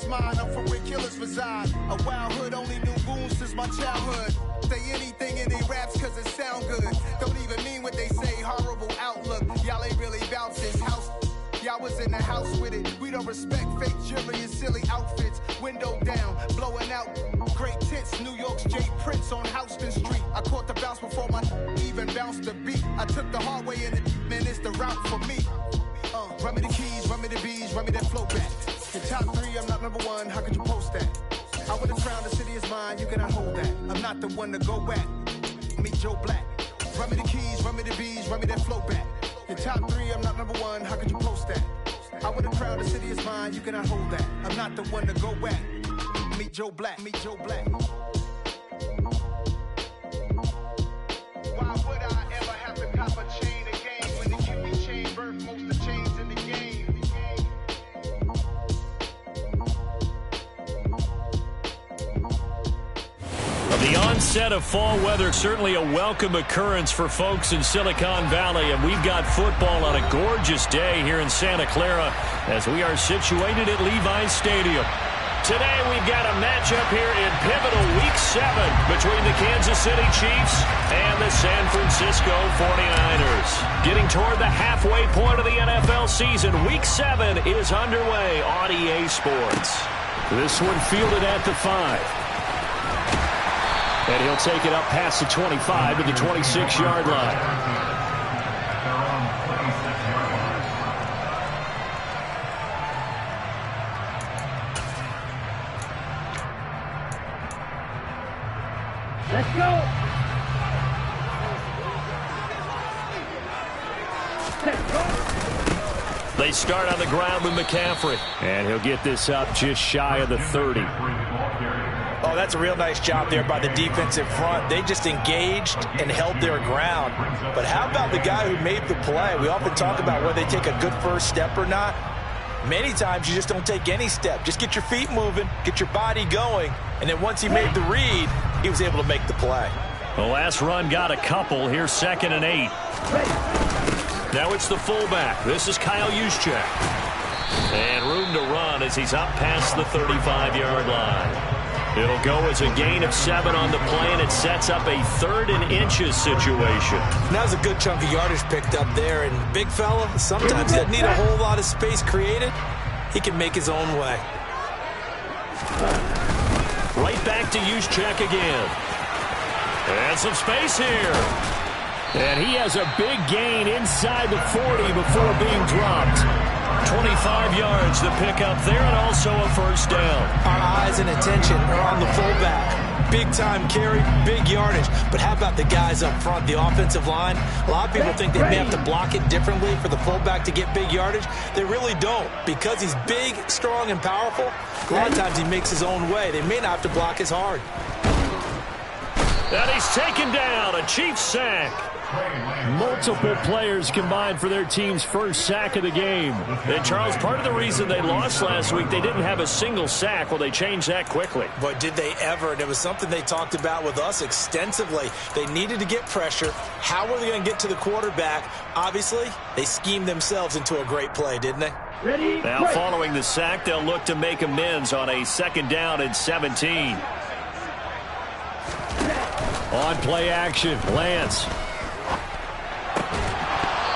mine. I'm from where killers reside. A wild hood, only knew goons since my childhood. Say anything in they raps cause it sound good. Don't even mean what they say, horrible outlook. Y'all ain't really bout this house. Y'all was in the house with it. We don't respect fake jewelry and silly outfits. Window down, blowing out great tits. New York's J. Prince on Houston Street. I caught the bounce before my even bounced the beat. I took the hard way in it, man, it's the route for me. Run me the keys, run me the bees, run me that flow back. In top 3, I'm not number 1, how could you post that? I would have frowned, the city is mine, you cannot hold that. I'm not the one to go back. Meet Joe Black. Run me the keys, run me the bees, run me that flow back. In top 3, I'm not number 1, how could you post that? I would have frowned, the city is mine, you cannot hold that. I'm not the one to go back. Meet Joe Black, meet Joe Black. Why would I ever have to cop a chain again when the QB chain birthed most of the chains in the game? The onset of fall weather, certainly a welcome occurrence for folks in Silicon Valley, and we've got football on a gorgeous day here in Santa Clara as we are situated at Levi's Stadium. Today we've got a matchup here in pivotal Week 7 between the Kansas City Chiefs and the San Francisco 49ers. Getting toward the halfway point of the NFL season, Week 7 is underway on EA Sports. This one fielded at the 5. And he'll take it up past the 25 to the 26-yard line. Let's go. They start on the ground with McCaffrey. And he'll get this up just shy of the 30. Oh, that's a real nice job there by the defensive front. They just engaged and held their ground. But how about the guy who made the play? We often talk about whether they take a good first step or not. Many times you just don't take any step. Just get your feet moving, get your body going, and then once he made the read, he was able to make the play. The last run got a couple. Here's 2nd and 8. Now it's the fullback. This is Kyle Juszczyk. And room to run as he's up past the 35-yard line. It'll go as a gain of 7 on the play, and it sets up a 3rd and inches situation. That was a good chunk of yardage picked up there, and big fella, sometimes he doesn't need a whole lot of space created. He can make his own way. Right back to Juszczyk again. And some space here. And he has a big gain inside the 40 before being dropped. 25 yards to pick up there, and also a first down. Our eyes and attention are on the fullback. Big time carry, big yardage. But how about the guys up front, the offensive line? A lot of people think they may have to block it differently for the fullback to get big yardage. They really don't. Because he's big, strong, and powerful, a lot of times he makes his own way. They may not have to block as hard. And he's taken down, a Chiefs sack. Multiple players combined for their team's first sack of the game. And, Charles, part of the reason they lost last week, they didn't have a single sack. Well, they changed that quickly. But did they ever? And it was something they talked about with us extensively. They needed to get pressure. How were they going to get to the quarterback? Obviously, they schemed themselves into a great play, didn't they? Ready, now, following the sack, they'll look to make amends on a 2nd down and 17. On play action, Lance.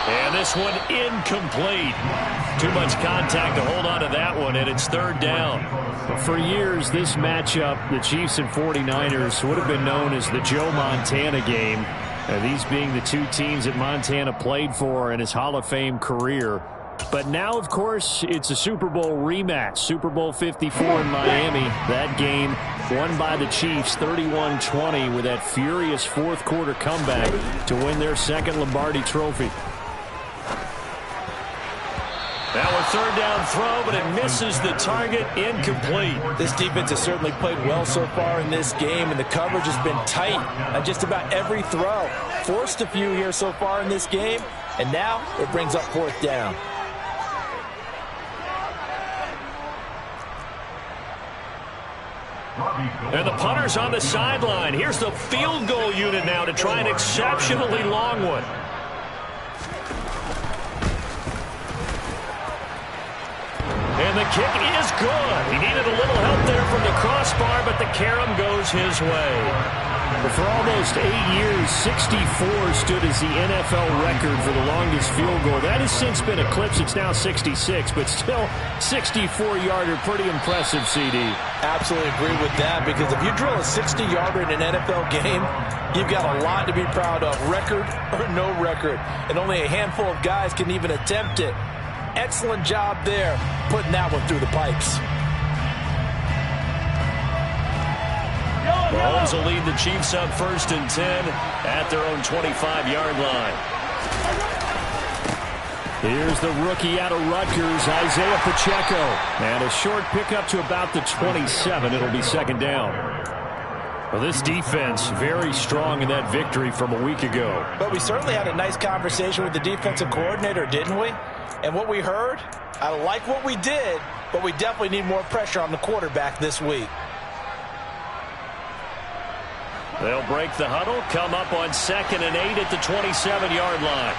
And this one incomplete. Too much contact to hold on to that one, and it's 3rd down. For years, this matchup, the Chiefs and 49ers, would have been known as the Joe Montana game. These being the two teams that Montana played for in his Hall of Fame career. But now, of course, it's a Super Bowl rematch. Super Bowl 54 in Miami. That game won by the Chiefs 31-20 with that furious 4th quarter comeback to win their 2nd Lombardi trophy. Now a 3rd down throw, but it misses the target, incomplete. This defense has certainly played well so far in this game, and the coverage has been tight on just about every throw. Forced a few here so far in this game, and now it brings up 4th down. And the punter's on the sideline. Here's the field goal unit now to try an exceptionally long one. And the kick is good. He needed a little carom goes his way. But for almost 8 years, 64 stood as the NFL record for the longest field goal. That has since been eclipsed. It's now 66, but still 64-yarder. Pretty impressive, CD. Absolutely agree with that, because if you drill a 60-yarder in an NFL game, you've got a lot to be proud of, record or no record. And only a handful of guys can even attempt it. Excellent job there, putting that one through the pipes. Mahomes will lead the Chiefs up 1st and 10 at their own 25-yard line. Here's the rookie out of Rutgers, Isaiah Pacheco. And a short pickup to about the 27. It'll be 2nd down. Well, this defense very strong in that victory from a week ago. But we certainly had a nice conversation with the defensive coordinator, didn't we? And what we heard, I like what we did, but we definitely need more pressure on the quarterback this week. They'll break the huddle, come up on 2nd and 8 at the 27-yard line.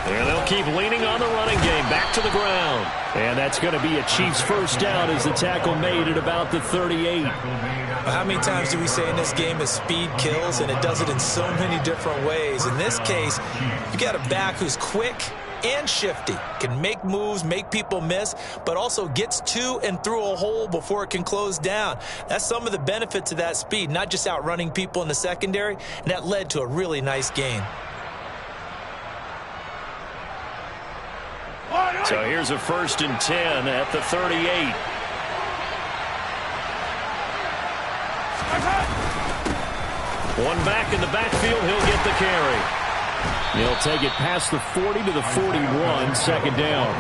And they'll keep leaning on the running game, back to the ground. And that's going to be a Chiefs 1st down as the tackle made at about the 38. How many times do we say in this game that speed kills, and it does it in so many different ways? In this case, you got a back who's quick and shifty, can make moves, make people miss, but also gets to and through a hole before it can close down. That's some of the benefits of that speed, not just outrunning people in the secondary, and that led to a really nice gain. So here's a 1st and 10 at the 38. One back in the backfield, he'll get the carry. He'll take it past the 40 to the 41, 2nd down.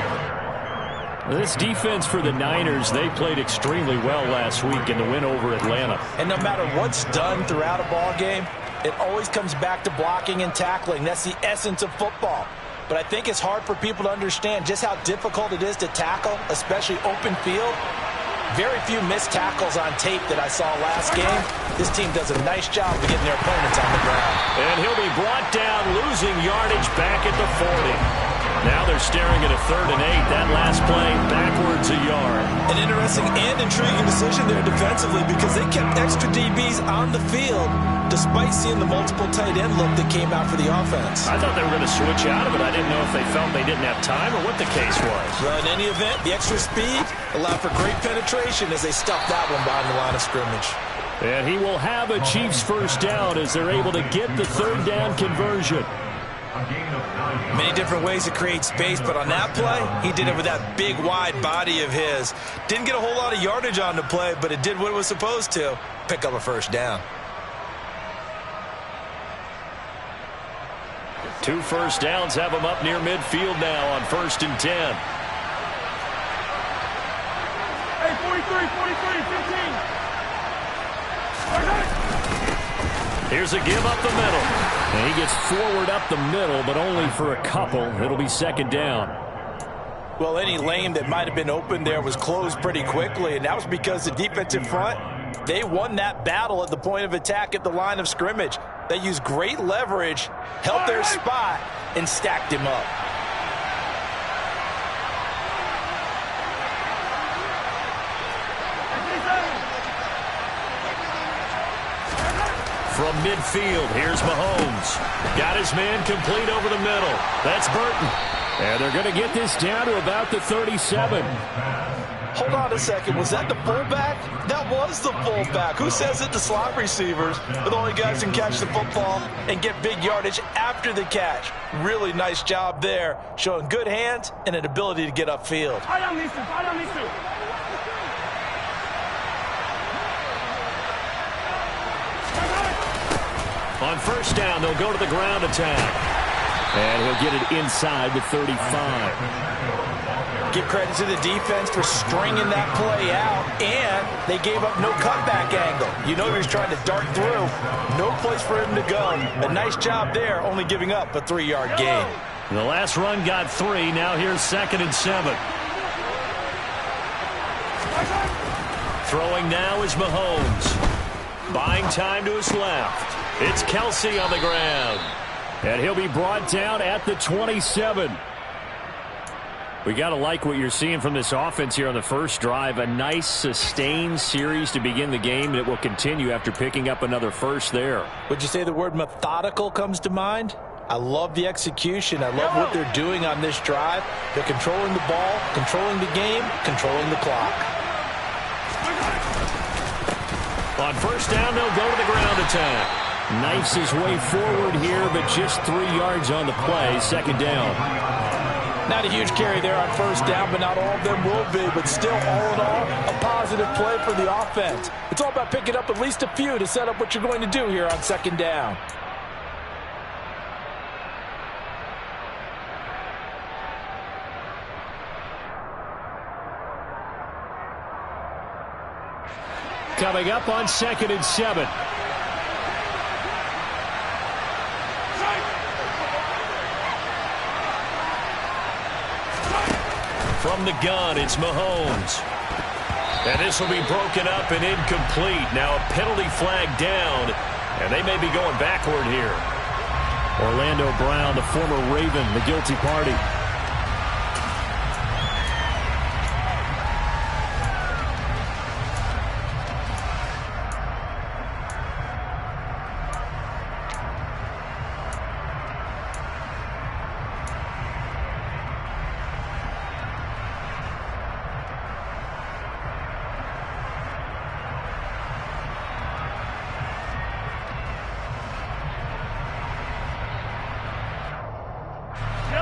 This defense for the Niners, they played extremely well last week in the win over Atlanta. And no matter what's done throughout a ball game, it always comes back to blocking and tackling. That's the essence of football. But I think it's hard for people to understand just how difficult it is to tackle, especially open field. Very few missed tackles on tape that I saw last game. This team does a nice job of getting their opponents on the ground. And he'll be brought down, losing yardage back at the 40. Now they're staring at a 3rd and 8. That last play, backwards a yard. An interesting and intriguing decision there defensively, because they kept extra DBs on the field despite seeing the multiple tight end look that came out for the offense. I thought they were going to switch out of it. I didn't know if they felt they didn't have time or what the case was. Well, in any event, the extra speed allowed for great penetration as they stuffed that one behind the line of scrimmage. And he will have a Chiefs 1st down as they're able to get the 3rd down conversion. Many different ways to create space, but on that play, he did it with that big, wide body of his. Didn't get a whole lot of yardage on the play, but it did what it was supposed to, pick up a 1st down. 2 1st downs have him up near midfield now on 1st and 10. Hey, 43, 15. Here's a give up the middle. And he gets forward up the middle, but only for a couple. It'll be 2nd down. Well, any lane that might have been open there was closed pretty quickly, and that was because the defensive front, they won that battle at the point of attack at the line of scrimmage. They used great leverage, held their spot, and stacked him up. From midfield, here's Mahomes. Got his man complete over the middle. That's Burton. And they're going to get this down to about the 37. Hold on a second. Was that the fullback? That was the fullback. Who says that the slot receivers are the only guys who can catch the football and get big yardage after the catch? Really nice job there, showing good hands and an ability to get upfield. On 1st down, they'll go to the ground attack. And he'll get it inside the 35. Give credit to the defense for stringing that play out, and they gave up no cutback angle. You know he was trying to dart through. No place for him to go. A nice job there, only giving up a 3-yard gain. The last run got 3. Now here's 2nd and 7. Throwing now is Mahomes. Buying time to his left. It's Kelsey on the ground. And he'll be brought down at the 27. We got to like what you're seeing from this offense here on the first drive. A nice, sustained series to begin the game, and it will continue after picking up another first there. Would you say the word methodical comes to mind? I love the execution. I love what they're doing on this drive. They're controlling the ball, controlling the game, controlling the clock. On first down, they'll go to the ground attack. Knifes his way forward here, but just 3 yards on the play. Second down. Not a huge carry there on first down, but not all of them will be. But still, all in all, a positive play for the offense. It's all about picking up at least a few to set up what you're going to do here on second down. Coming up on 2nd and 7. From the gun, it's Mahomes. And this will be broken up and incomplete. Now a penalty flag down, and they may be going backward here. Orlando Brown, the former Raven, the guilty party.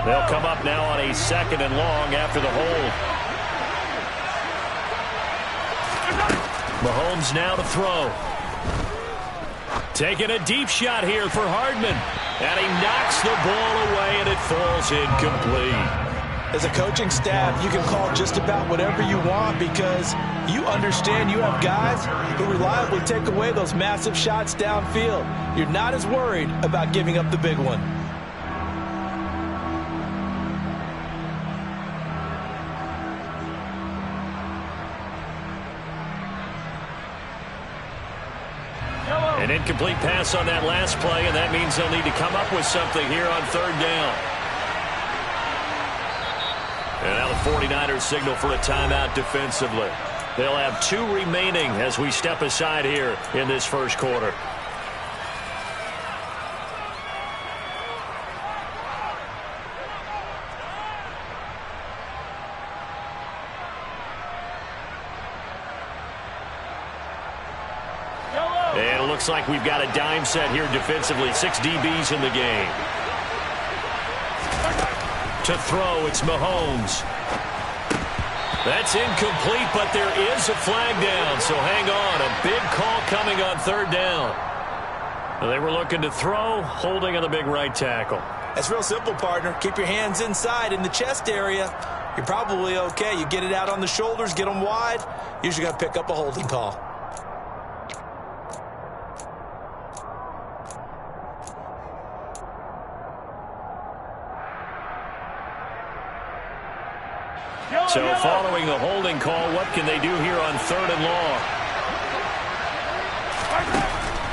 They'll come up now on a 2nd and long after the hold. Mahomes now to throw. Taking a deep shot here for Hardman. And he knocks the ball away, and it falls incomplete. As a coaching staff, you can call just about whatever you want because you understand you have guys who reliably take away those massive shots downfield. You're not as worried about giving up the big one. An incomplete pass on that last play, and that means they'll need to come up with something here on 3rd down. And now the 49ers signal for a timeout defensively. They'll have 2 remaining as we step aside here in this first quarter. And it looks like we've got a dime set here defensively. 6 DBs in the game. To throw, it's Mahomes. That's incomplete, but there is a flag down, so hang on. A big call coming on 3rd down. They were looking to throw, holding on the big right tackle. That's real simple, partner. Keep your hands inside in the chest area. You're probably okay. You get it out on the shoulders, get them wide. Usually going to pick up a holding call. So following the holding call, what can they do here on 3rd and long?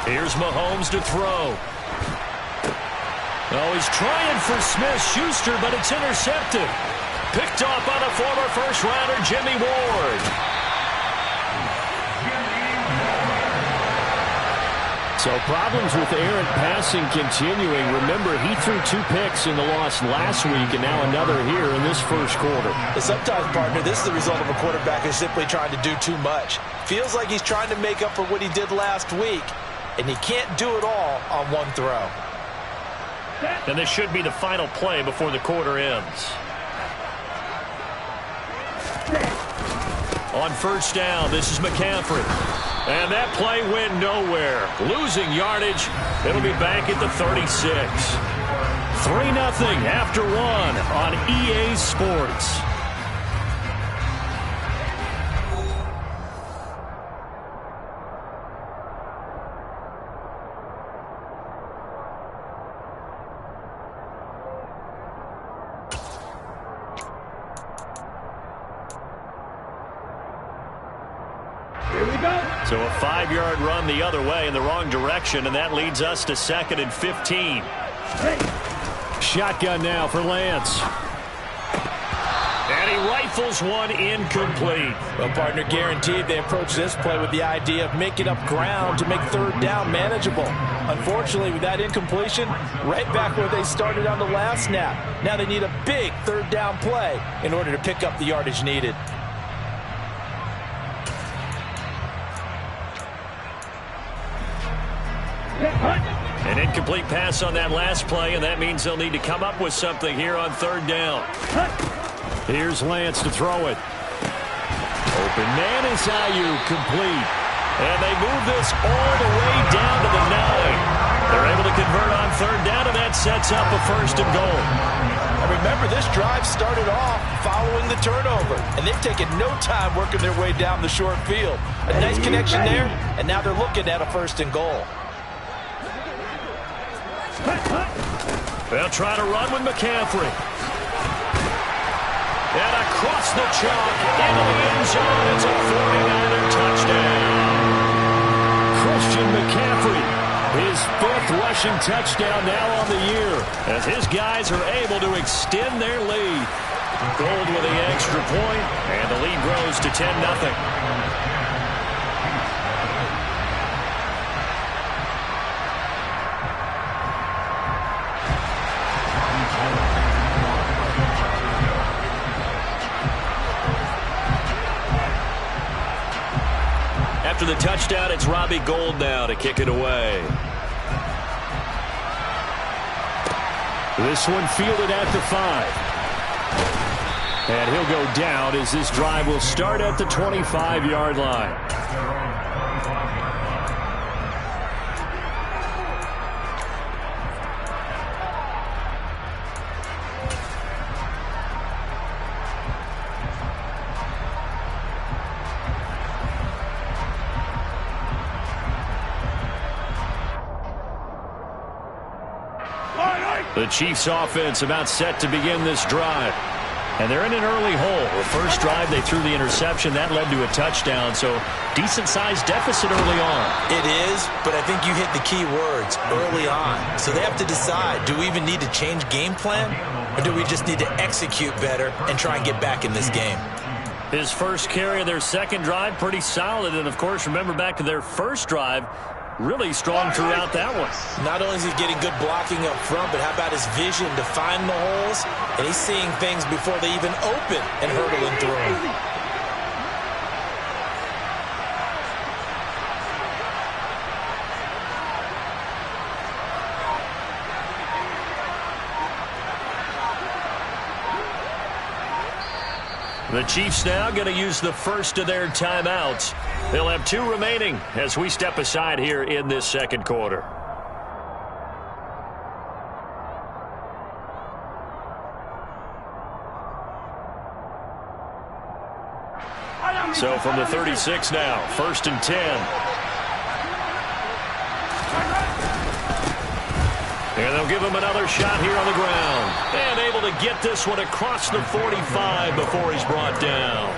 Here's Mahomes to throw. Oh, he's trying for Smith-Schuster, but it's intercepted. Picked off by the former first-rounder Jimmy Ward. So problems with errant passing continuing. Remember, he threw 2 picks in the loss last week, and now another here in this first quarter. Sometimes, partner, this is the result of a quarterback who's simply trying to do too much. Feels like he's trying to make up for what he did last week, and he can't do it all on one throw. And this should be the final play before the quarter ends. On first down, this is McCaffrey. And that play went nowhere. Losing yardage. It'll be back at the 36. 3-0 after 1 on EA Sports. So a 5-yard run the other way in the wrong direction, and that leads us to 2nd and 15. Shotgun now for Lance. And rifles one incomplete. Well, partner, guaranteed they approach this play with the idea of making up ground to make third down manageable. Unfortunately, with that incompletion, right back where they started on the last snap. Now they need a big third down play in order to pick up the yardage needed. An incomplete pass on that last play, and that means they'll need to come up with something here on third down. Here's Lance to throw it. Open man is Ayuk, complete. And they move this all the way down to the 9. They're able to convert on third down, and that sets up a 1st and goal. And remember, this drive started off following the turnover, and they've taken no time working their way down the short field. A nice connection there, and now they're looking at a 1st and goal. They'll try to run with McCaffrey. And across the chalk, into the end zone. It's a 49er touchdown. Christian McCaffrey, his 5th rushing touchdown now on the year, as his guys are able to extend their lead. Gold with the extra point, and the lead grows to 10-0. After the touchdown, it's Robbie Gould now to kick it away. This one fielded at the 5. And he'll go down as this drive will start at the 25-yard line. The Chiefs offense about set to begin this drive. And they're in an early hole. The first drive, they threw the interception. That led to a touchdown, so decent-sized deficit early on. It is, but I think you hit the key words, early on. So they have to decide, do we even need to change game plan, or do we just need to execute better and try and get back in this game? His first carry of their second drive, pretty solid. And, of course, remember back to their first drive, really strong throughout that one. Not only is he getting good blocking up front, but how about his vision to find the holes? And he's seeing things before they even open and hurdling through them. The Chiefs now going to use the first of their timeouts. They'll have 2 remaining as we step aside here in this second quarter. So from the 36 now, 1st and 10. And they'll give him another shot here on the ground. And able to get this one across the 45 before he's brought down.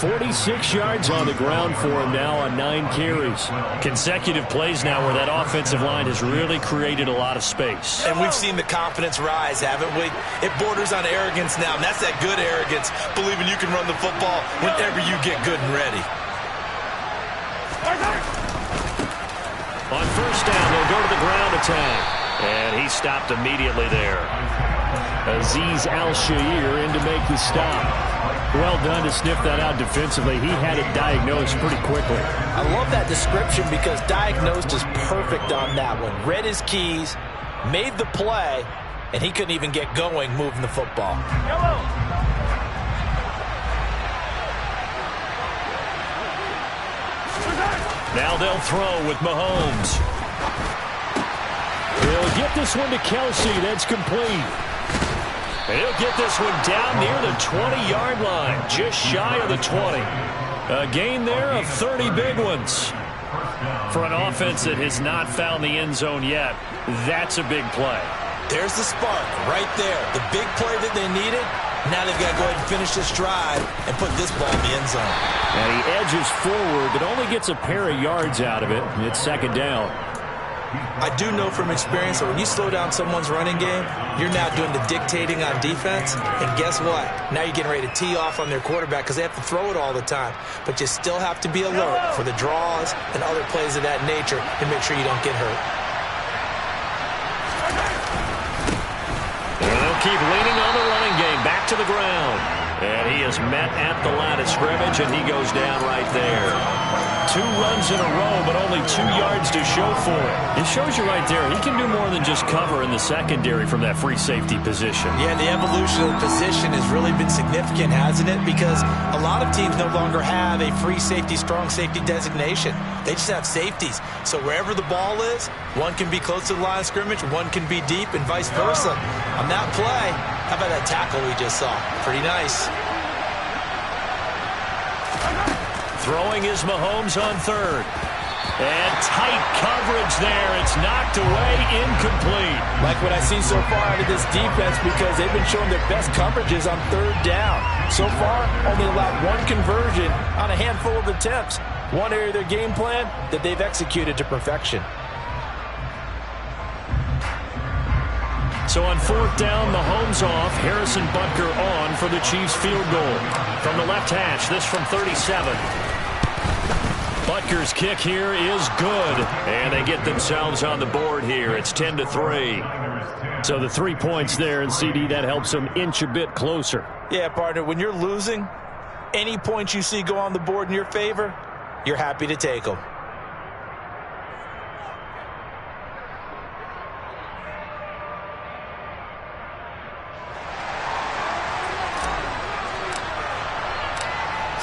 46 yards on the ground for him now on 9 carries. Consecutive plays now where that offensive line has really created a lot of space. And we've seen the confidence rise, haven't we? It borders on arrogance now, and that's that good arrogance, believing you can run the football whenever you get good and ready. On first down, they'll go to the ground attack. And he stopped immediately there. Azeez Al-Shaair in to make the stop. Well done to sniff that out defensively. He had it diagnosed pretty quickly. I love that description because diagnosed is perfect on that one. Read his keys, made the play, and he couldn't even get going moving the football. Now they'll throw with Mahomes. He'll get this one to Kelsey. That's complete. He'll get this one down near the 20-yard line, just shy of the 20. A gain there of 30 big ones. For an offense that has not found the end zone yet, that's a big play. There's the spark right there. The big play that they needed. Now they've got to go ahead and finish this drive and put this ball in the end zone. And he edges forward, but only gets a pair of yards out of it. It's 2nd down. I do know from experience that when you slow down someone's running game, you're now doing the dictating on defense. And guess what? Now you're getting ready to tee off on their quarterback because they have to throw it all the time. But you still have to be alert for the draws and other plays of that nature and make sure you don't get hurt. They'll keep leaning on the running game. Back to the ground. And he is met at the line of scrimmage, and he goes down right there. 2 runs in a row, but only 2 yards to show for it. It shows you right there, he can do more than just cover in the secondary from that free safety position. Yeah, the evolution of the position has really been significant, hasn't it? Because a lot of teams no longer have a free safety, strong safety designation. They just have safeties. So wherever the ball is, one can be close to the line of scrimmage, one can be deep, and vice versa. On that play, how about that tackle we just saw? Pretty nice. Throwing is Mahomes on third. And tight coverage there. It's knocked away, incomplete. Like what I see so far out of this defense because they've been showing their best coverages on third down. So far, only allowed 1 conversion on a handful of attempts. One area of their game plan that they've executed to perfection. So on 4th down, Mahomes off, Harrison Butker on for the Chiefs field goal. From the left hash, this from 37. Butker's kick here is good, and they get themselves on the board here. It's 10-3. So the 3 points there, and CD, that helps them inch a bit closer. Yeah, partner, when you're losing, any points you see go on the board in your favor, you're happy to take them.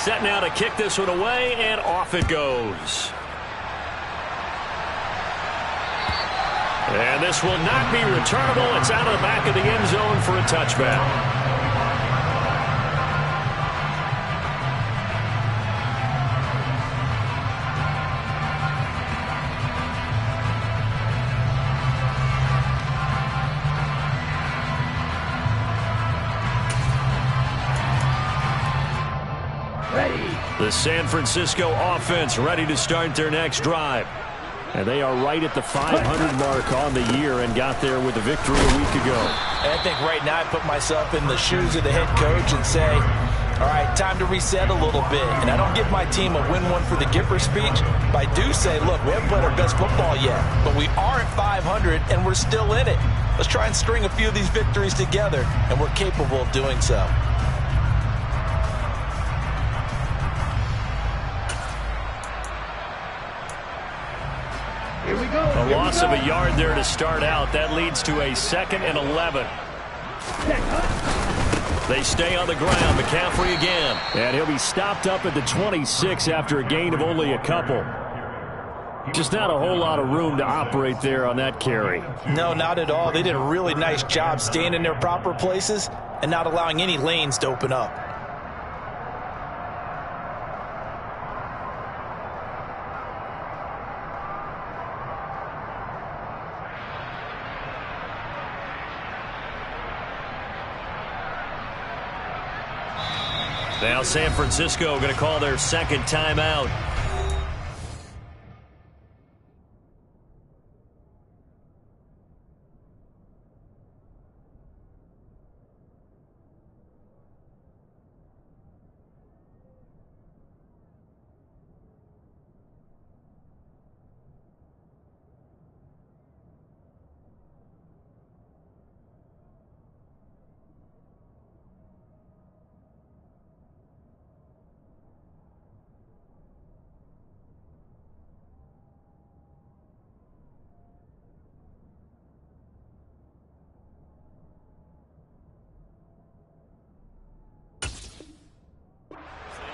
Set now to kick this one away, and off it goes. And this will not be returnable. It's out of the back of the end zone for a touchback. The San Francisco offense ready to start their next drive. And they are right at the 500 mark on the year and got there with a victory a week ago. And I think right now I put myself in the shoes of the head coach and say, all right, time to reset a little bit. And I don't give my team a win one for the Gipper speech, but I do say, look, we haven't played our best football yet, but we are at 500 and we're still in it. Let's try and string a few of these victories together, and we're capable of doing so. A loss of a yard there to start out. That leads to a 2nd and 11. They stay on the ground. McCaffrey again. And he'll be stopped up at the 26 after a gain of only a couple. Just not a whole lot of room to operate there on that carry. No, not at all. They did a really nice job staying in their proper places and not allowing any lanes to open up. Now San Francisco going to call their 2nd timeout.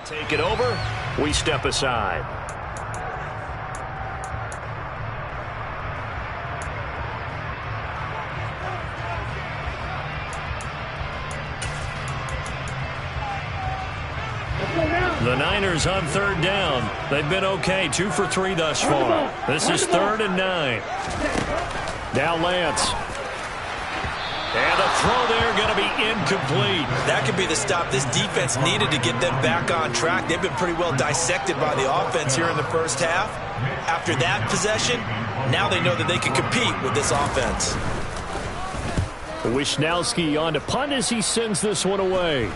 Take it over. We step aside. The Niners on 3rd down. They've been okay. 2 for 3 thus far. This is 3rd and 9. Now Lance. And the throw there going to be incomplete. That could be the stop this defense needed to get them back on track. They've been pretty well dissected by the offense here in the first half. After that possession, Now they know that they can compete with this offense. Wishnowski on to punt as he sends this one away.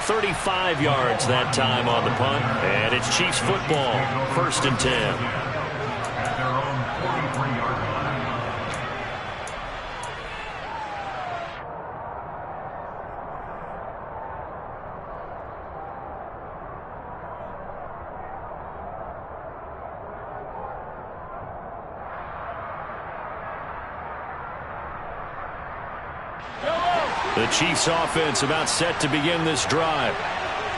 "35 yards that time on the punt, and it's Chiefs football, 1st and 10. At their own 43-yard line. The Chiefs offense about set to begin this drive.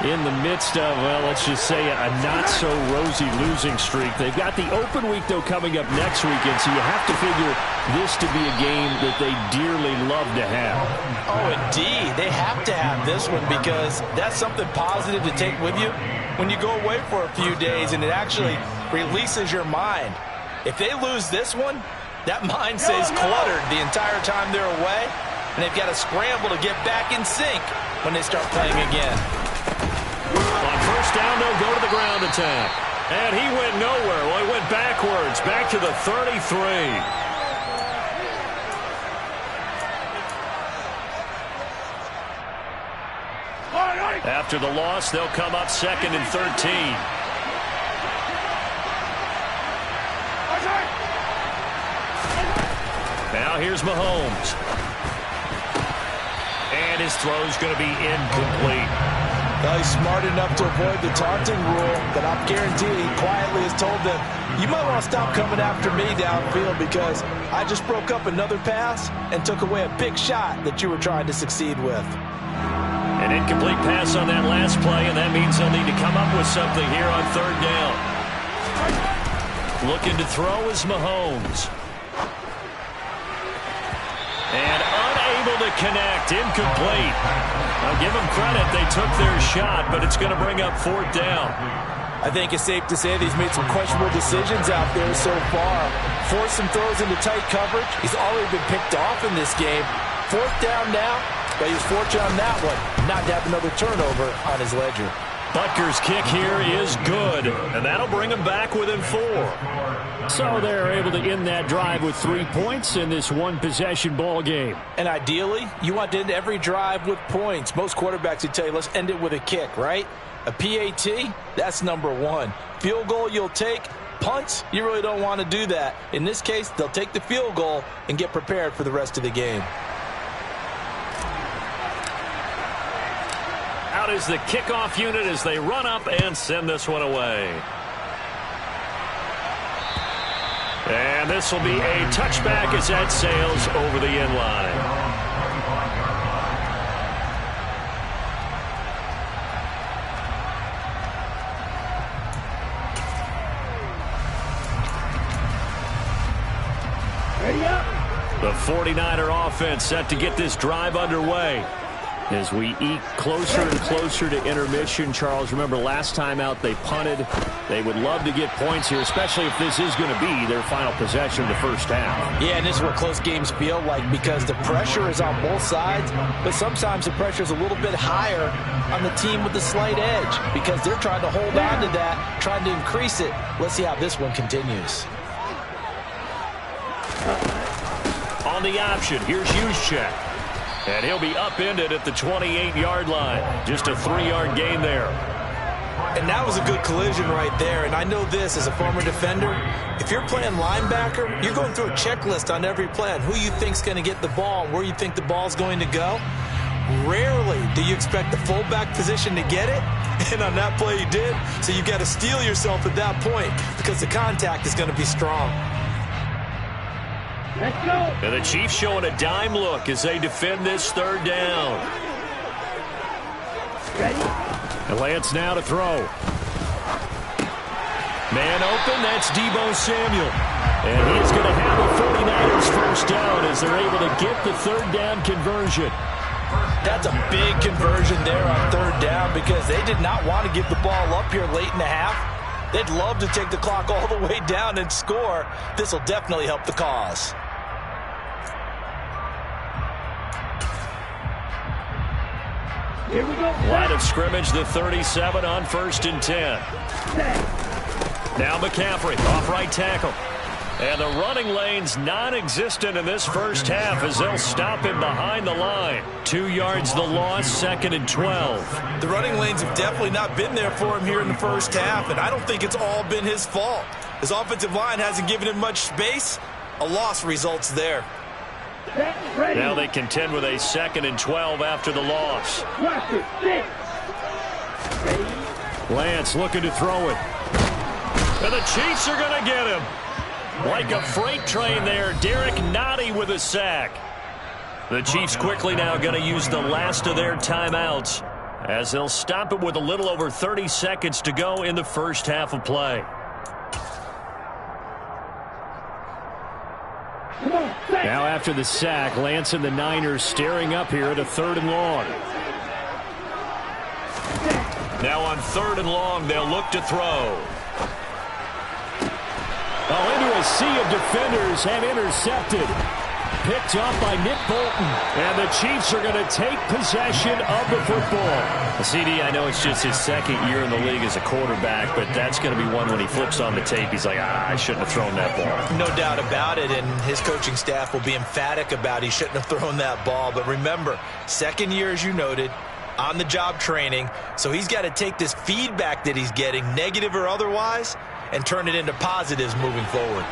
In the midst of, well, let's just say a not-so-rosy losing streak. They've got the open week, though, coming up next weekend, so you have to figure this to be a game that they dearly love to have. Oh, indeed. They have to have this one because that's something positive to take with you when you go away for a few days, and it actually releases your mind. If they lose this one, that mind stays cluttered the entire time they're away, and they've got to scramble to get back in sync when they start playing again. On 1st down, they'll go to the ground attack. And he went nowhere. Well, he went backwards, back to the 33. After the loss, they'll come up 2nd and 13. Now here's Mahomes. And his throw's going to be incomplete. Well, he's smart enough to avoid the taunting rule, but I'm guaranteed he quietly has told them, you might want to stop coming after me downfield because I just broke up another pass and took away a big shot that you were trying to succeed with. An incomplete pass on that last play, and that means they'll need to come up with something here on 3rd down. Looking to throw is Mahomes. And unable to connect, incomplete. I'll give them credit, they took their shot, but it's going to bring up 4th down. I think it's safe to say that he's made some questionable decisions out there so far. Forced some throws into tight coverage. He's already been picked off in this game. 4th down now, but he was fortunate on that one, not to have another turnover on his ledger. Butker's kick here is good, and that'll bring him back within 4. So they're able to end that drive with 3 points in this one-possession ball game. And ideally, you want to end every drive with points. Most quarterbacks would tell you, let's end it with a kick, right? A PAT, that's number 1. Field goal you'll take. Punts, you really don't want to do that. In this case, they'll take the field goal and get prepared for the rest of the game. Out is the kickoff unit as they run up and send this one away. And this will be a touchback as that sails over the end line. The 49er offense set to get this drive underway. As we eke closer and closer to intermission, Charles, remember last time out they punted. They would love to get points here, especially if this is going to be their final possession of the first half. Yeah, and this is what close games feel like because the pressure is on both sides, but sometimes the pressure is a little bit higher on the team with the slight edge because they're trying to hold on to that, trying to increase it. Let's see how this one continues. On the option, here's Juszczyk. And he'll be upended at the 28-yard line. Just a 3-yard gain there. And that was a good collision right there. And I know this as a former defender. If you're playing linebacker, you're going through a checklist on every play on who you think's going to get the ball and where you think the ball's going to go. Rarely do you expect the fullback position to get it. And on that play he did. So you've got to steel yourself at that point because the contact is going to be strong. Let's go. And the Chiefs showing a dime look as they defend this 3rd down. And Lance now to throw. Man open, that's Deebo Samuel. And he's going to have the 49ers first down as they're able to get the 3rd down conversion. That's a big conversion there on 3rd down because they did not want to give the ball up here late in the half. They'd love to take the clock all the way down and score. This will definitely help the cause. Line of scrimmage, the 37 on 1st and 10. Now McCaffrey, off right tackle. And the running lane's non-existent in this first half as they'll stop him behind the line. 2 yards the loss, 2nd and 12. The running lanes have definitely not been there for him here in the first half, and I don't think it's all been his fault. His offensive line hasn't given him much space. A loss results there. Now they contend with a 2nd and 12 after the loss. Lance looking to throw it. And the Chiefs are going to get him. Like a freight train there, Derek Nottie with a sack. The Chiefs quickly now going to use the last of their timeouts as they'll stop it with a little over 30 seconds to go in the first half of play. Now after the sack, Lance and the Niners staring up here at a 3rd and long. Now on 3rd and long, they'll look to throw. Oh, into a sea of defenders and intercepted. Picked up by Nick Bolton. And the Chiefs are going to take possession of the football. CD, I know it's just his 2nd year in the league as a quarterback, but that's going to be one when he flips on the tape. He's like, I shouldn't have thrown that ball. No doubt about it, and his coaching staff will be emphatic about he shouldn't have thrown that ball. But remember, 2nd year, as you noted, on-the-job training, so he's got to take this feedback that he's getting, negative or otherwise, and turn it into positives moving forward.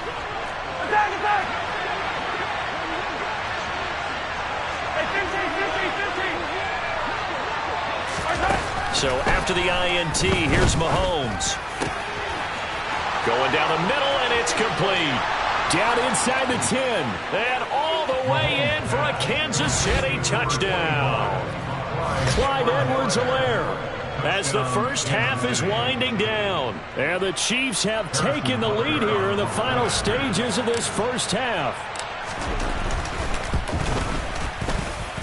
So after the INT, here's Mahomes. Going down the middle, and it's complete. Down inside the 10. And all the way in for a Kansas City touchdown. Clyde Edwards-Helaire. As the first half is winding down. And the Chiefs have taken the lead here in the final stages of this first half.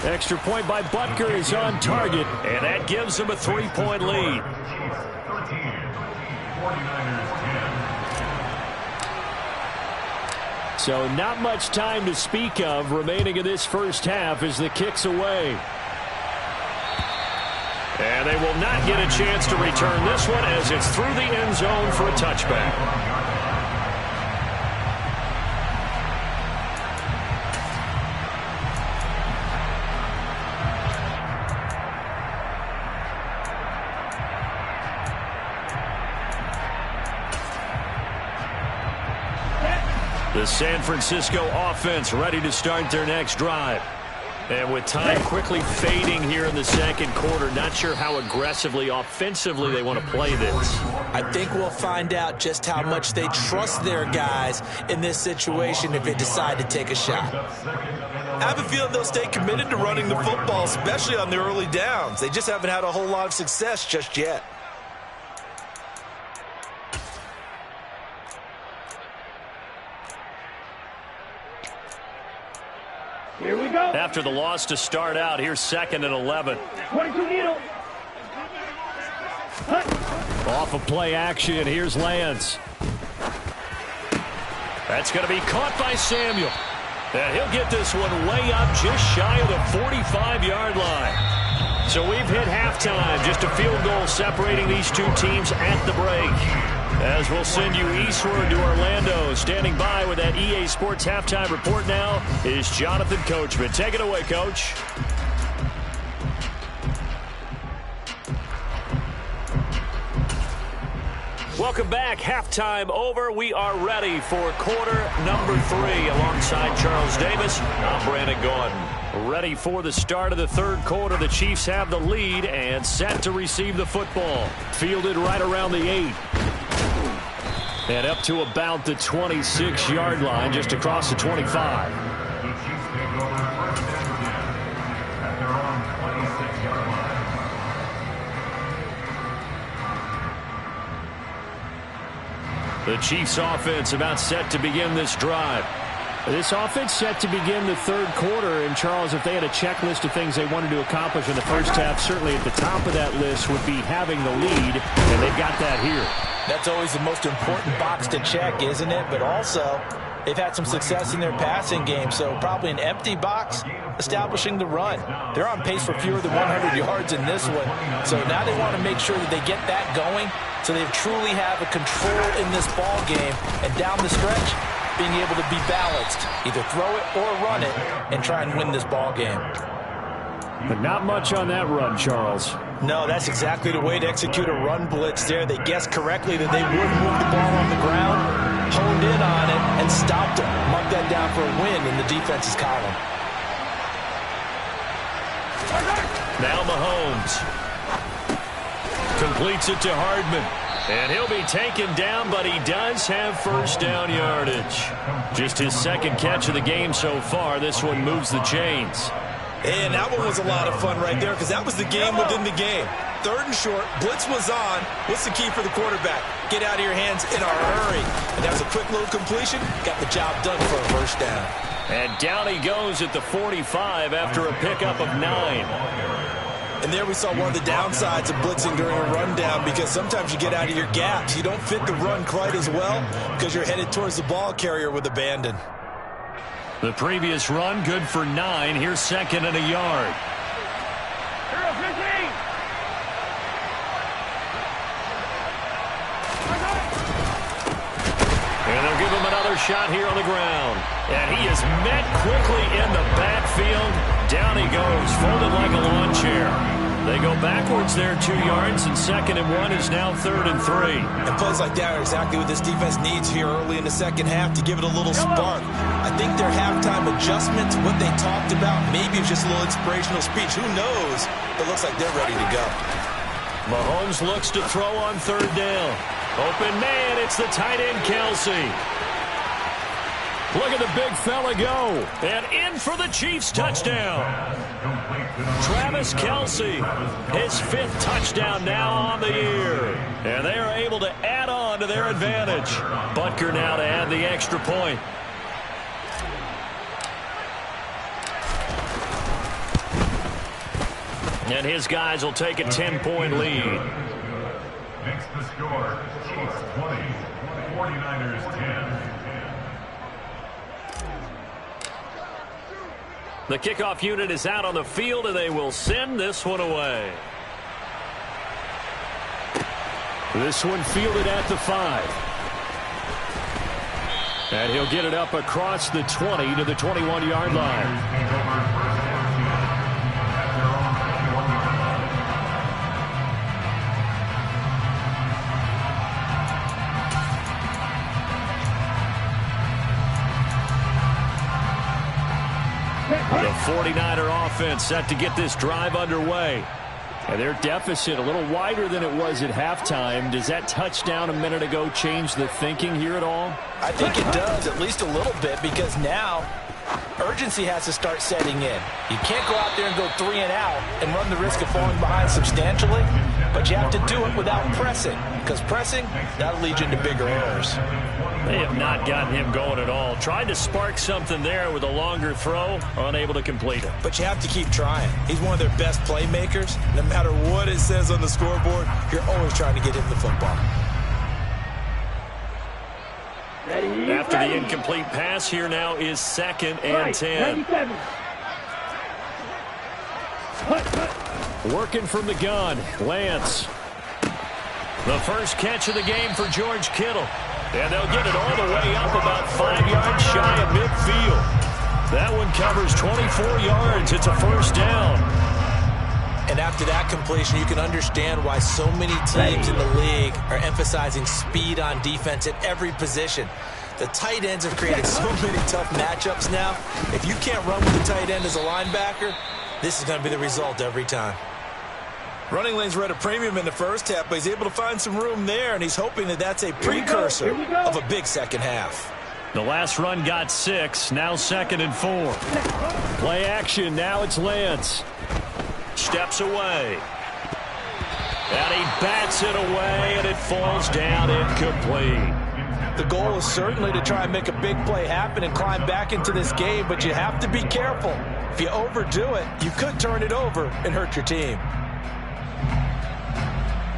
Extra point by Butker is on target, and that gives them a 3-point lead. So not much time to speak of remaining in this first half as the kick's away. And they will not get a chance to return this one as it's through the end zone for a touchback. The San Francisco offense ready to start their next drive. And with time quickly fading here in the 2nd quarter, not sure how aggressively, offensively they want to play this. I think we'll find out just how much they trust their guys in this situation if they decide to take a shot. I have a feeling they'll stay committed to running the football, especially on the early downs. They just haven't had a whole lot of success just yet. Here we go. After the loss to start out, here's 2nd and 11. 22 needle. Off of play action, here's Lance. That's going to be caught by Samuel. And he'll get this one way up just shy of the 45-yard line. So we've hit halftime, just a field goal separating these two teams at the break. As we'll send you eastward to Orlando. Standing by with that EA Sports halftime report now is Jonathan Coachman. Take it away, Coach. Welcome back. Halftime over. We are ready for quarter number 3. Alongside Charles Davis, I'm Brandon Gordon. Ready for the start of the 3rd quarter. The Chiefs have the lead and set to receive the football. Fielded right around the 8. And up to about the 26-yard line, just across the 25. The Chiefs take over first and 10 at their own 26-yard line. The Chiefs offense about set to begin this drive. This offense set to begin the 3rd quarter. And, Charles, if they had a checklist of things they wanted to accomplish in the first half, certainly at the top of that list would be having the lead, and they've got that here. That's always the most important box to check, isn't it? But also, They've had some success in their passing game, so probably an empty box establishing the run. They're on pace for fewer than 100 yards in this one, so now they want to make sure that they get that going so they truly have a control in this ball game, and down the stretch, being able to be balanced, either throw it or run it, and try and win this ball game. But not much on that run, Charles. No, that's exactly the way to execute a run blitz there. They guessed correctly that they would move the ball on the ground, honed in on it, and stopped them. Mark that down for a win in the defense's column. Now Mahomes completes it to Hardman. And he'll be taken down, but he does have first down yardage. Just his second catch of the game so far. This one moves the chains. And that one was a lot of fun right there because that was the game within the game. 3rd and short, blitz was on. What's the key for the quarterback? Get out of your hands in a hurry. And that was a quick little completion. Got the job done for a first down. And down he goes at the 45 after a pickup of 9. And there we saw one of the downsides of blitzing during a rundown, because sometimes you get out of your gaps. You don't fit the run quite as well because you're headed towards the ball carrier with abandon. The previous run good for 9. Here's 2nd and a yard. And they'll give him another shot here on the ground. And he is met quickly in the backfield. Down he goes, folded like a lawn chair. They go backwards there 2 yards, and 2nd and 1 is now 3rd and 3. And plays like that are exactly what this defense needs here early in the second half to give it a little spark. I think their halftime adjustments, what they talked about, maybe it's just a little inspirational speech. Who knows? But it looks like they're ready to go. Mahomes looks to throw on 3rd down. Open man, it's the tight end, Kelsey. Look at the big fella go. And in for the Chiefs touchdown. Travis Kelsey, his 5th touchdown now on the year. And they are able to add on to their advantage. Butker now to add the extra point. And his guys will take a 10-point lead. Makes the score, Chiefs 20, 49ers 10. The kickoff unit is out on the field, and they will send this one away. This one fielded at the 5. And he'll get it up across the 20 to the 21-yard line. The 49er offense set to get this drive underway. And their deficit a little wider than it was at halftime. Does that touchdown a minute ago change the thinking here at all? I think it does, at least a little bit, because now urgency has to start setting in. You can't go out there and go 3 and out and run the risk of falling behind substantially, but you have to do it without pressing, because pressing, that'll lead you into bigger errors. They have not gotten him going at all. Tried to spark something there with a longer throw, unable to complete it. But you have to keep trying. He's one of their best playmakers. No matter what it says on the scoreboard, you're always trying to get him the football. After the incomplete pass, here now is 2nd and 10. Working from the gun, Lance. The first catch of the game for George Kittle. And they'll get it all the way up about 5 yards shy of midfield. That one covers 24 yards. It's a first down. And after that completion, you can understand why so many teams in the league are emphasizing speed on defense at every position. The tight ends have created so many tough matchups now. If you can't run with the tight end as a linebacker, this is going to be the result every time. Running lanes were at a premium in the first half, but he's able to find some room there, and he's hoping that that's a precursor of a big second half. The last run got 6, now 2nd and 4. Play action, now it's Lance. Steps away. And he bats it away, and it falls down incomplete. The goal is certainly to try and make a big play happen and climb back into this game, but you have to be careful. If you overdo it, you could turn it over and hurt your team.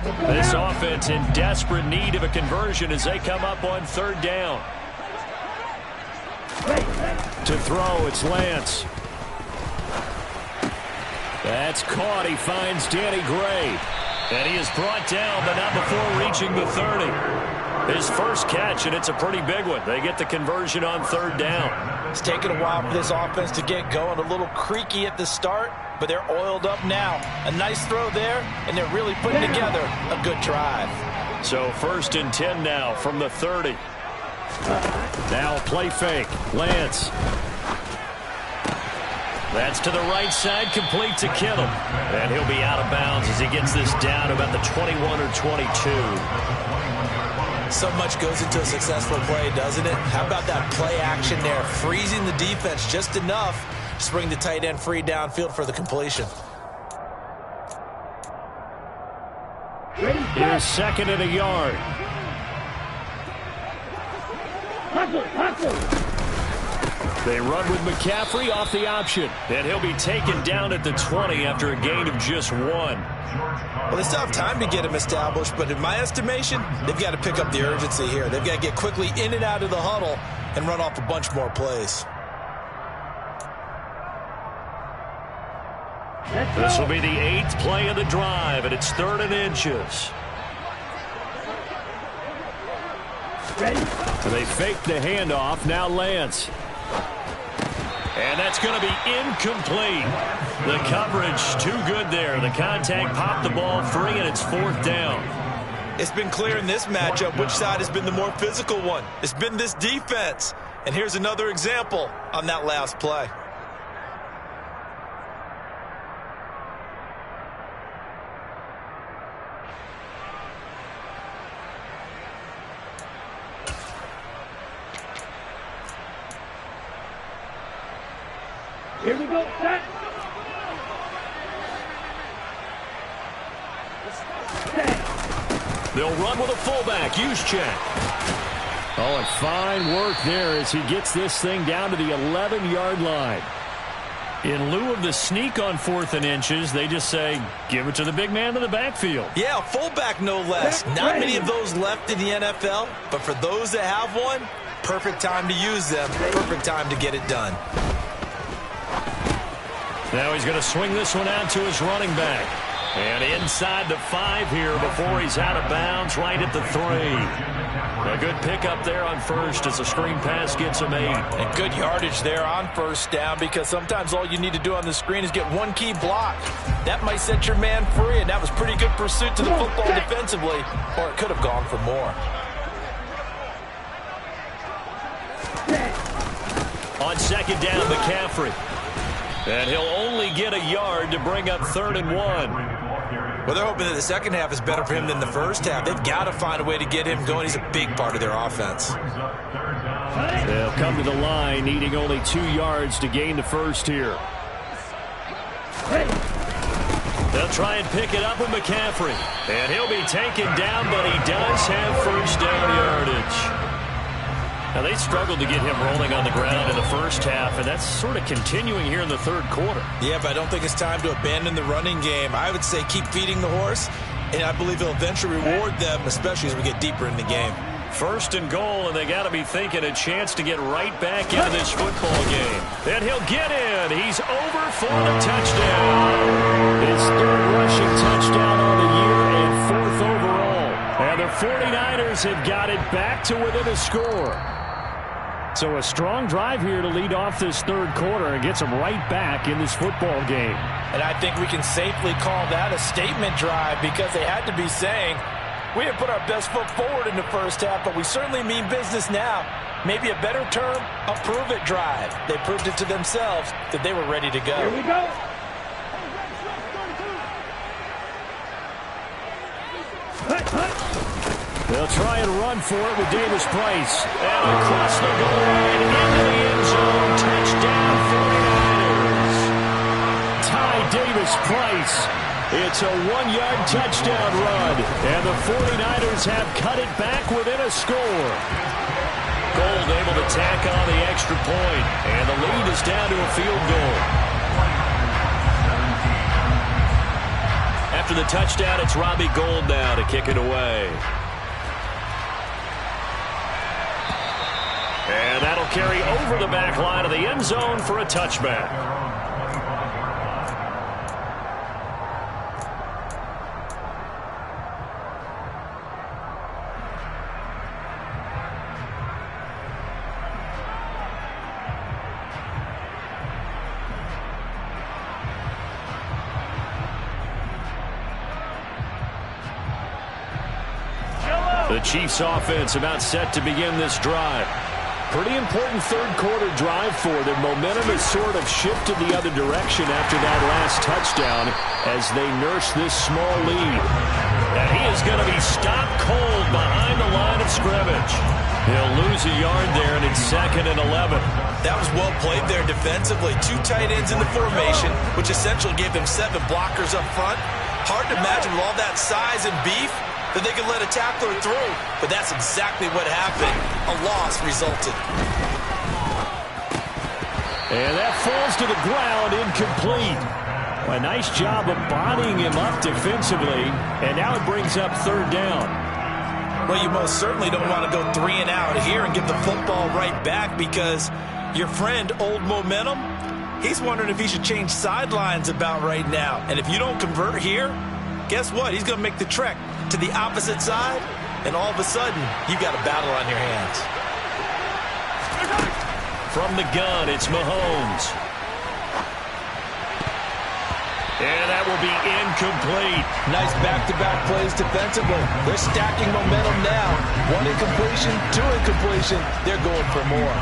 This offense in desperate need of a conversion as they come up on 3rd down. To throw, it's Lance. That's caught. He finds Danny Gray. And he is brought down, but not before reaching the 30. His first catch, and it's a pretty big one. They get the conversion on third down. It's taken a while for this offense to get going. A little creaky at the start, but they're oiled up now. A nice throw there, and they're really putting together a good drive. So 1st and 10 now from the 30. Now play fake. Lance. That's to the right side, complete to Kittle. And he'll be out of bounds as he gets this down about the 21 or 22. So much goes into a successful play, doesn't it? How about that play action there? Freezing the defense just enough to bring the tight end free downfield for the completion. Here's 2nd and a yard. They run with McCaffrey off the option. And he'll be taken down at the 20 after a gain of just 1. Well, they still have time to get him established, but in my estimation, they've got to pick up the urgency here. They've got to get quickly in and out of the huddle and run off a bunch more plays. This will be the 8th play of the drive, and it's 3rd and inches. They fake the handoff. Now Lance. And that's going to be incomplete. The coverage too good there. The contact popped the ball free, and it's 4th down. It's been clear in this matchup which side has been the more physical one. It's been this defense. And here's another example on that last play. Here we go, set. They'll run with a fullback. Use check. Oh, and fine work there as he gets this thing down to the 11-yard line. In lieu of the sneak on 4th and inches, they just say, give it to the big man in the backfield. Yeah, a fullback no less. Not many of those left in the NFL, but for those that have one, perfect time to use them. Perfect time to get it done. Now he's going to swing this one out to his running back. And inside the 5 here before he's out of bounds, right at the 3. A good pickup there on 1st as the screen pass gets him 8. And good yardage there on 1st down, because sometimes all you need to do on the screen is get one key block. That might set your man free, and that was pretty good pursuit to the football defensively, or it could have gone for more. On 2nd down, McCaffrey. And he'll only get a yard to bring up 3rd and 1. Well, they're hoping that the second half is better for him than the first half. They've got to find a way to get him going. He's a big part of their offense. They'll come to the line, needing only 2 yards to gain the first here. They'll try and pick it up with McCaffrey. And he'll be taken down, but he does have first down yardage. Now, they struggled to get him rolling on the ground in the first half, and that's sort of continuing here in the 3rd quarter. Yeah, but I don't think it's time to abandon the running game. I would say keep feeding the horse, and I believe he'll eventually reward them, especially as we get deeper in the game. 1st and goal, and they got to be thinking a chance to get right back into this football game. And he'll get in. He's over for the touchdown. His 3rd rushing touchdown on the year and 4th overall. And the 49ers have got it back to within a score. So a strong drive here to lead off this 3rd quarter and gets them right back in this football game. And I think we can safely call that a statement drive, because they had to be saying, we didn't put our best foot forward in the first half, but we certainly mean business now. Maybe a better term, a prove-it drive. They proved it to themselves that they were ready to go. Here we go. They'll try and run for it with Davis Price. And across the goal line into the end zone. Touchdown 49ers. Ty Davis Price. It's a 1-yard touchdown run. And the 49ers have cut it back within a score. Gold able to tack on the extra point. And the lead is down to a field goal. After the touchdown, it's Robbie Gould now to kick it away. And that'll carry over the back line of the end zone for a touchback. The Chiefs offense about set to begin this drive. Pretty important third quarter drive for them. Momentum has sort of shifted the other direction after that last touchdown as they nurse this small lead. And he is going to be stopped cold behind the line of scrimmage. He'll lose a yard there, and it's 2nd and 11. That was well played there defensively. 2 tight ends in the formation, which essentially gave them 7 blockers up front. Hard to imagine with all that size and beef that they could let a tackler through, but that's exactly what happened. A loss resulted. And that falls to the ground, incomplete. A nice job of bodying him up defensively, and now it brings up 3rd down. Well, you most certainly don't want to go 3 and out here and give the football right back because your friend, Old Momentum, he's wondering if he should change sidelines about right now. And if you don't convert here, guess what? He's going to make the trek to the opposite side, and all of a sudden, you've got a battle on your hands. From the gun, it's Mahomes. And that will be incomplete. Nice back-to-back plays defensively. They're stacking momentum now. 1 incompletion, 2 incompletion. They're going for more.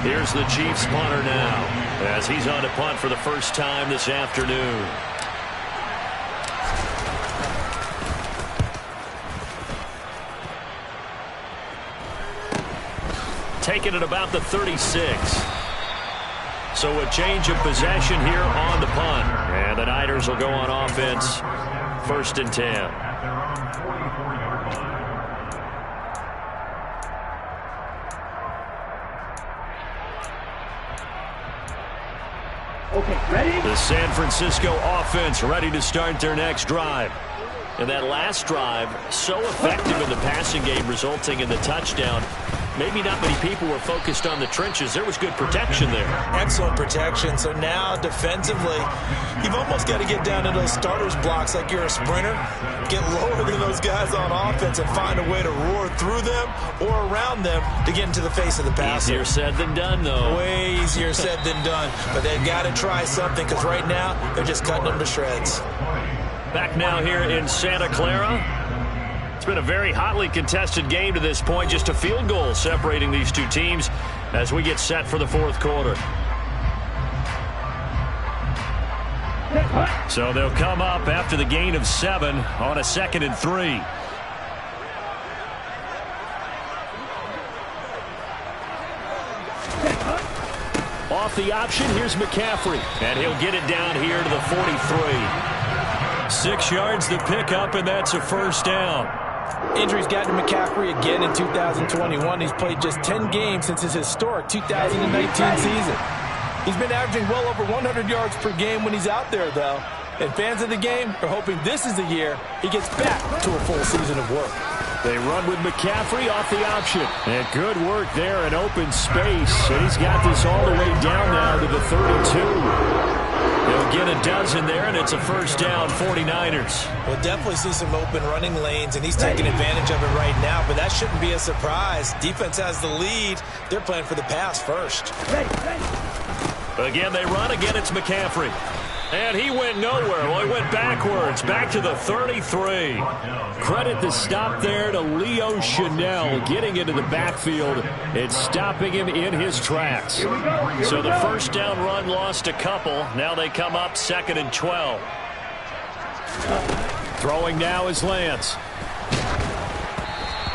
Here's the Chiefs punter now as he's on to punt for the first time this afternoon. Taken at about the 36. So a change of possession here on the punt. And the Niners will go on offense. 1st and 10. At their own 44-yard line. Okay, ready? The San Francisco offense ready to start their next drive. And that last drive, so effective in the passing game, resulting in the touchdown. Maybe not many people were focused on the trenches. There was good protection there. Excellent protection. So now defensively, you've almost got to get down to those starters blocks like you're a sprinter. Get lower than those guys on offense and find a way to roar through them or around them to get into the face of the passer. Easier said than done, though. Way easier said than done. But they've got to try something because right now they're just cutting them to shreds. Back now here in Santa Clara. It's been a very hotly contested game to this point. Just a field goal separating these two teams as we get set for the 4th quarter. So they'll come up after the gain of 7 on a 2nd and 3. Off the option, here's McCaffrey. And he'll get it down here to the 43. 6 yards the pickup, and that's a 1st down. Injuries got to McCaffrey again in 2021. He's played just 10 games since his historic 2019 season. He's been averaging well over 100 yards per game when he's out there, though. And fans of the game are hoping this is the year he gets back to a full season of work. They run with McCaffrey off the option. And good work there in open space. And he's got this all the way down now to the 32. He'll get a dozen there, and it's a 1st down, 49ers. We'll definitely see some open running lanes, and he's taking advantage of it right now, but that shouldn't be a surprise. Defense has the lead. They're playing for the pass first. Again, they run. Again, it's McCaffrey. And he went nowhere. Well, he went backwards, back to the 33. Credit the stop there to Leo Chanel, getting into the backfield and stopping him in his tracks. So the 1st down run lost a couple. Now they come up 2nd and 12. Throwing now is Lance.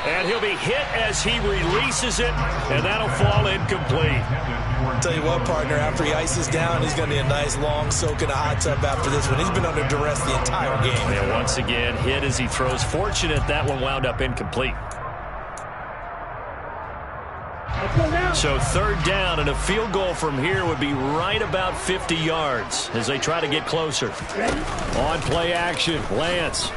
And he'll be hit as he releases it, and that'll fall incomplete. I'll tell you what, partner, after he ices down, he's going to be a nice long soak in a hot tub after this one. He's been under duress the entire game. And once again, hit as he throws. Fortunate that one wound up incomplete. So 3rd down, and a field goal from here would be right about 50 yards as they try to get closer. On play action, Lance.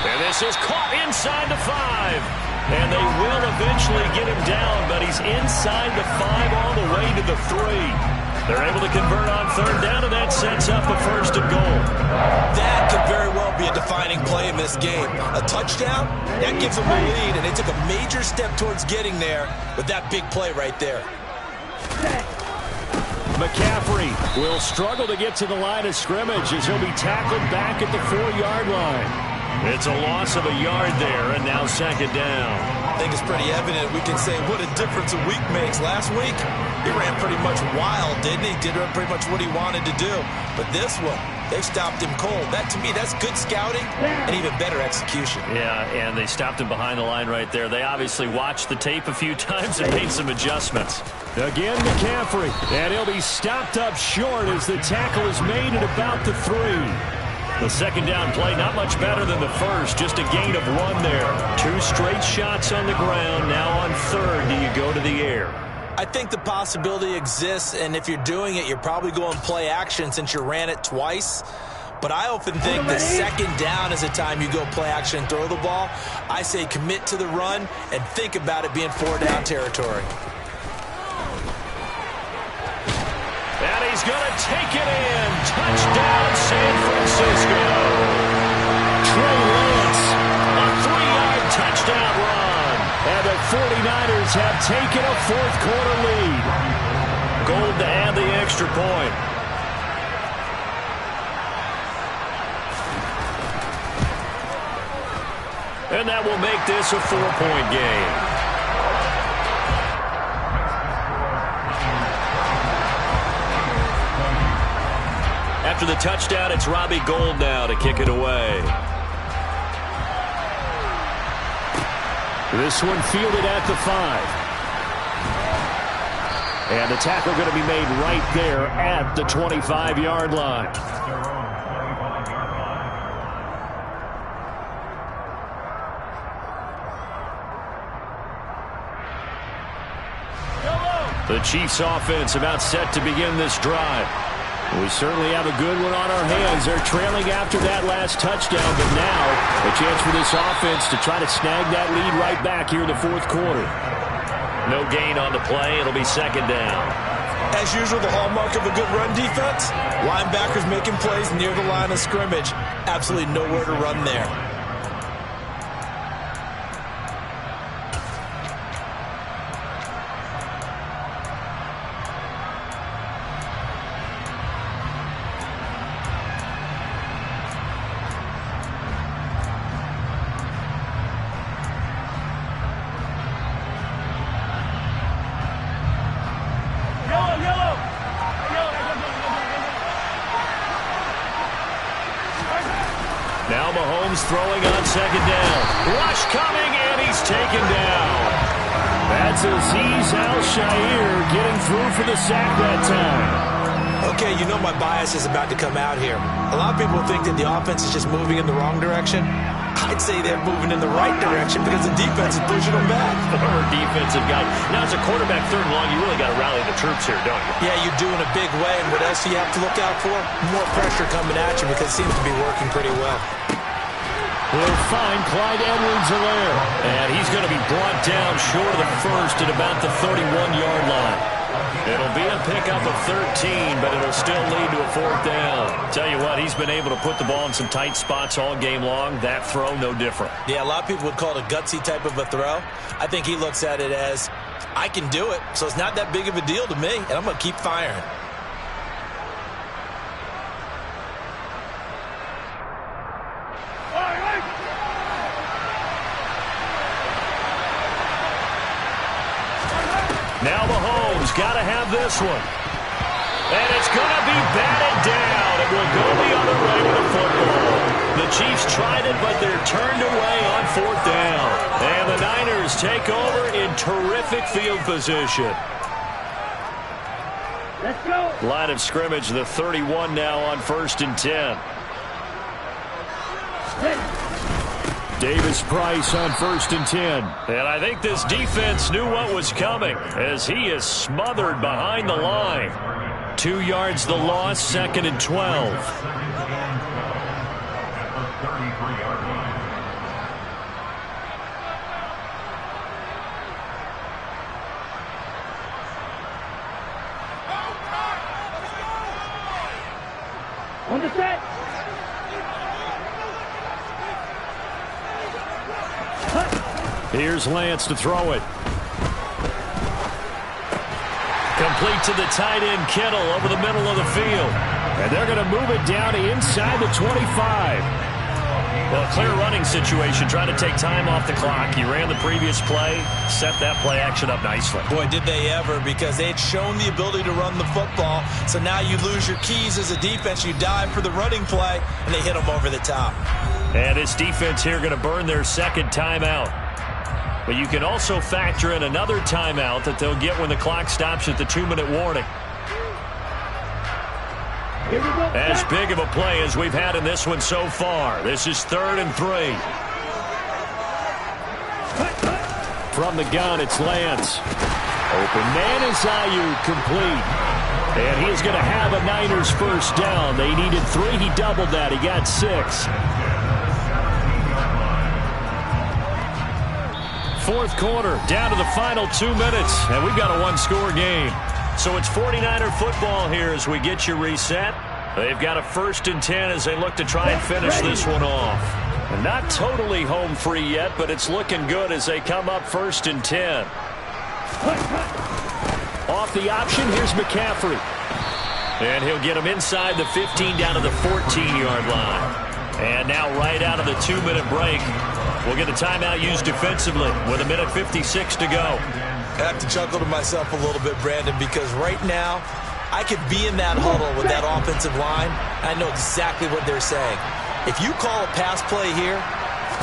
And this is caught inside the 5. And they will eventually get him down, but he's inside the 5 all the way to the 3. They're able to convert on 3rd down, and that sets up a 1st and goal. That could very well be a defining play in this game. A touchdown, that gives them a lead, and they took a major step towards getting there with that big play right there. McCaffrey will struggle to get to the line of scrimmage as he'll be tackled back at the 4-yard line. It's a loss of a yard there, and now 2nd down. I think it's pretty evident. We can say what a difference a week makes. Last week, he ran pretty much wild, didn't he? Did pretty much what he wanted to do. But this one, they stopped him cold. That, to me, that's good scouting and even better execution. Yeah, and they stopped him behind the line right there. They obviously watched the tape a few times and made some adjustments. Again, McCaffrey, and he'll be stopped up short as the tackle is made at about the 3. The 2nd down play, not much better than the first, just a gain of 1 there. 2 straight shots on the ground. Now on 3rd, do you go to the air? I think the possibility exists, and if you're doing it, you're probably going play action since you ran it twice. But I often think the 2nd down is the time you go play action and throw the ball. I say commit to the run and think about it being 4-down territory. And he's going to take it in. Touchdown, San Francisco. Trey Lance, a 3-yard touchdown run. And the 49ers have taken a 4th-quarter lead. Gold to add the extra point. And that will make this a 4-point game. After the touchdown, it's Robbie Gould now to kick it away. This one fielded at the 5. And the tackle going to be made right there at the 25-yard line. The Chiefs offense about set to begin this drive. We certainly have a good one on our hands. They're trailing after that last touchdown, but now a chance for this offense to try to snag that lead right back here in the 4th quarter. No gain on the play. It'll be 2nd down. As usual, the hallmark of a good run defense, linebackers making plays near the line of scrimmage. Absolutely nowhere to run there. Now Mahomes throwing on 2nd down. Rush coming, and he's taken down. That's Azeez Al-Shaair getting through for the sack that time. Okay, you know my bias is about to come out here. A lot of people think that the offense is just moving in the wrong direction. I'd say they're moving in the right direction because the defense is pushing them back. Former defensive guy. Now, as a quarterback 3rd and long, you really got to rally the troops here, don't you? Yeah, you do in a big way. And what else do you have to look out for? More pressure coming at you because it seems to be working pretty well. He'll find Clyde Edwards-Helaire. And he's going to be brought down short of the 1st at about the 31-yard line. It'll be a pickup of 13, but it'll still lead to a 4th down. Tell you what, he's been able to put the ball in some tight spots all game long. That throw, no different. Yeah, a lot of people would call it a gutsy type of a throw. I think he looks at it as, I can do it, so it's not that big of a deal to me, and I'm going to keep firing. Now Mahomes got to have this one. And it's going to be batted down. It will go the other way with the football. The Chiefs tried it, but they're turned away on 4th down. And the Niners take over in terrific field position. Let's go. Line of scrimmage, the 31 now on 1st and 10. Davis Price on 1st and 10. And I think this defense knew what was coming as he is smothered behind the line. 2 yards the loss, 2nd and 12. On the set. Here's Lance to throw it. Complete to the tight end, Kittle, over the middle of the field. And they're going to move it down to inside the 25. Well, a clear running situation, trying to take time off the clock. He ran the previous play, set that play action up nicely. Boy, did they ever, because they had shown the ability to run the football. So now you lose your keys as a defense. You dive for the running play, and they hit them over the top. And this defense here going to burn their second timeout. But you can also factor in another timeout that they'll get when the clock stops at the 2-minute warning. As big of a play as we've had in this one so far. This is 3rd and 3. From the gun, it's Lance. Open man is Ayuk, complete. And he is going to have a Niners first down. They needed 3. He doubled that. He got 6. Fourth quarter, down to the final 2 minutes, and we've got a one-score game. So it's 49er football here as we get you reset. They've got a 1st and 10 as they look to try and finish this one off. And not totally home free yet, but it's looking good as they come up 1st and 10. Off the option, here's McCaffrey. And he'll get him inside the 15 down to the 14-yard line. And now right out of the 2-minute break, we'll get a timeout used defensively with 1:56 to go. I have to chuckle to myself a little bit, Brandon, because right now I could be in that huddle with that offensive line. I know exactly what they're saying. If you call a pass play here,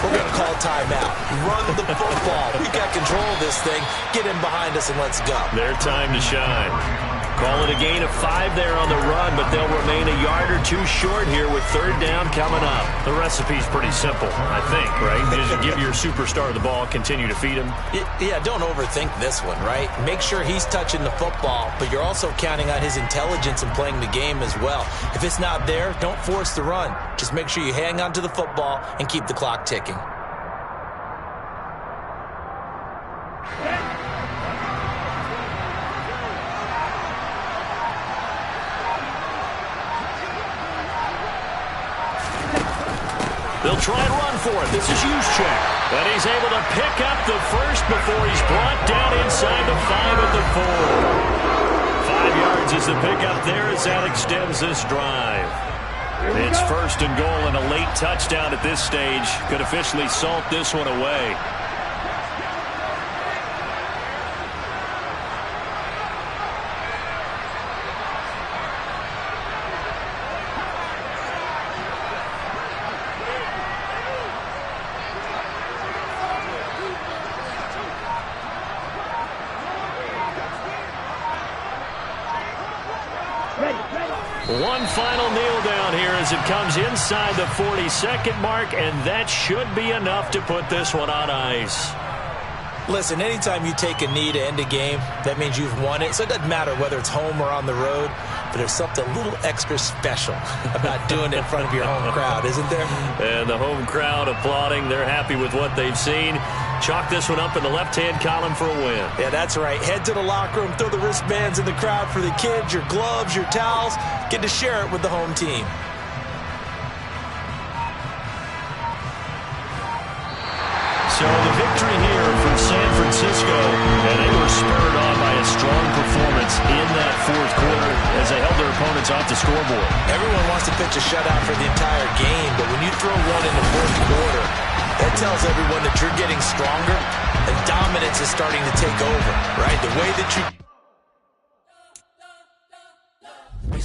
we're going to call timeout. Run the football. We got control of this thing. Get in behind us and let's go. Their time to shine. Call it a gain of 5 there on the run, but they'll remain a yard or 2 short here with 3rd down coming up. The recipe's pretty simple, I think, right? Just give your superstar the ball, continue to feed him. Yeah, don't overthink this one, right? Make sure he's touching the football, but you're also counting on his intelligence and playing the game as well. If it's not there, don't force the run. Just make sure you hang on to the football and keep the clock ticking. They'll try and run for it. This is Juszczyk. And he's able to pick up the first before he's brought down inside the 5 at the 4. 5 yards is the pickup there as that extends this drive. It's 1st and goal and a late touchdown at this stage. Could officially salt this one away. One final kneel down here as it comes inside the 42nd mark, and that should be enough to put this one on ice. Listen, anytime you take a knee to end a game, that means you've won it. So it doesn't matter whether it's home or on the road, but there's something a little extra special about doing it in front of your home crowd, isn't there? And the home crowd applauding. They're happy with what they've seen. Chalk this one up in the left-hand column for a win. Yeah, that's right. Head to the locker room, throw the wristbands in the crowd for the kids, your gloves, your towels. Get to share it with the home team. So the victory here for San Francisco, and they were spurred on by a strong performance in that 4th quarter as they held their opponents off the scoreboard. Everyone wants to pitch a shutout for the entire game, but when you throw one in the 4th quarter, that tells everyone that you're getting stronger and dominance is starting to take over, right? The way that you